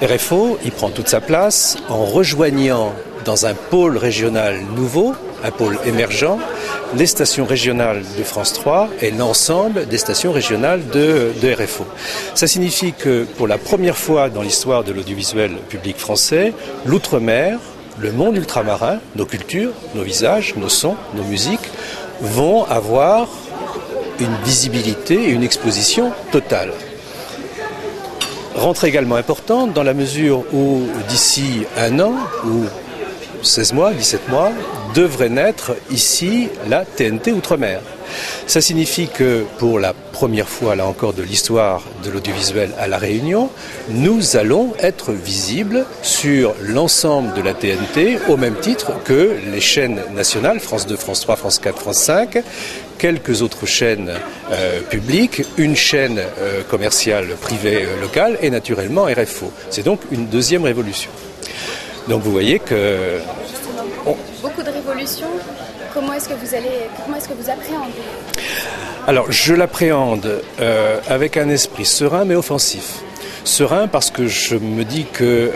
RFO, il prend toute sa place en rejoignant dans un pôle régional nouveau, un pôle émergent, les stations régionales de France 3 et l'ensemble des stations régionales de RFO. Ça signifie que pour la première fois dans l'histoire de l'audiovisuel public français, l'outre-mer, le monde ultramarin, nos cultures, nos visages, nos sons, nos musiques vont avoir une visibilité et une exposition totale. Rentrée également importante dans la mesure où d'ici un an ou 16 mois, 17 mois, devrait naître ici la TNT Outre-mer. Ça signifie que pour la première fois, là encore, de l'histoire de l'audiovisuel à La Réunion, nous allons être visibles sur l'ensemble de la TNT au même titre que les chaînes nationales, France 2, France 3, France 4, France 5, quelques autres chaînes publiques, une chaîne commerciale privée locale et naturellement RFO. C'est donc une deuxième révolution. Donc vous voyez que... Beaucoup de révolutions. Comment est-ce que vous appréhendez? Alors je l'appréhende avec un esprit serein mais offensif. Serein parce que je me dis que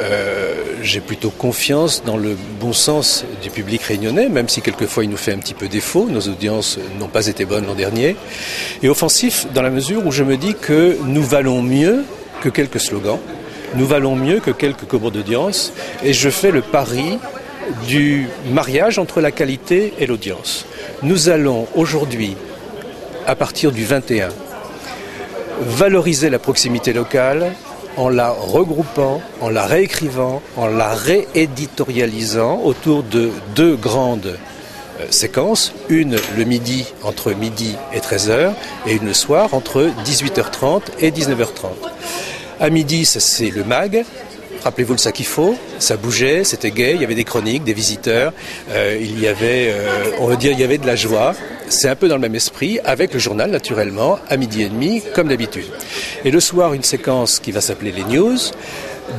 j'ai plutôt confiance dans le bon sens du public réunionnais, même si quelquefois il nous fait un petit peu défaut, nos audiences n'ont pas été bonnes l'an dernier. Et offensif dans la mesure où je me dis que nous valons mieux que quelques slogans, nous valons mieux que quelques cours d'audience, et je fais le pari du mariage entre la qualité et l'audience. Nous allons aujourd'hui, à partir du 21, valoriser la proximité locale en la regroupant, en la réécrivant, en la rééditorialisant autour de deux grandes séquences, une le midi entre midi et 13h et une le soir entre 18h30 et 19h30. À midi, c'est le MAG. Rappelez-vous le sac qu'il faut, ça bougeait, c'était gai, il y avait des chroniques, des visiteurs, il y avait de la joie. C'est un peu dans le même esprit, avec le journal naturellement, à midi et demi, comme d'habitude. Et le soir, une séquence qui va s'appeler les news,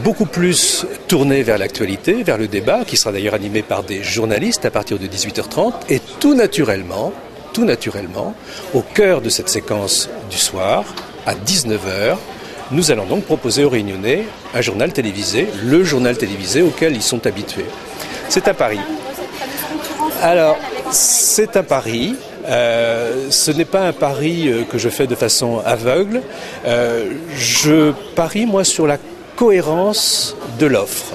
beaucoup plus tournée vers l'actualité, vers le débat, qui sera d'ailleurs animé par des journalistes à partir de 18h30, et tout naturellement, au cœur de cette séquence du soir, à 19h, nous allons donc proposer aux Réunionnais un journal télévisé, le journal télévisé auquel ils sont habitués. C'est un pari. Alors, c'est un pari. Ce n'est pas un pari que je fais de façon aveugle. Je parie, moi, sur la cohérence de l'offre.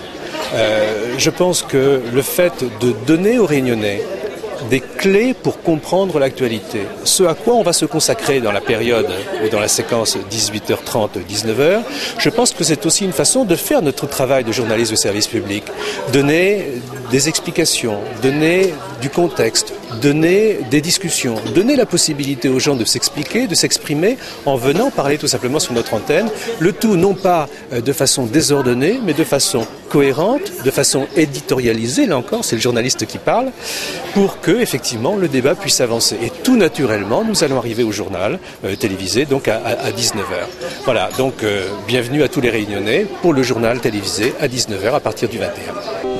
Je pense que le fait de donner aux Réunionnais des clés pour comprendre l'actualité, ce à quoi on va se consacrer dans la période ou dans la séquence 18h30-19h, je pense que c'est aussi une façon de faire notre travail de journaliste de service public, donner des explications, donner du contexte, donner des discussions, donner la possibilité aux gens de s'expliquer, de s'exprimer en venant parler tout simplement sur notre antenne, le tout non pas de façon désordonnée, mais de façon cohérente, de façon éditorialisée, là encore, c'est le journaliste qui parle, pour que, effectivement, le débat puisse avancer. Et tout naturellement, nous allons arriver au journal télévisé, donc à 19h. Voilà, donc bienvenue à tous les Réunionnais pour le journal télévisé à 19h à partir du 21.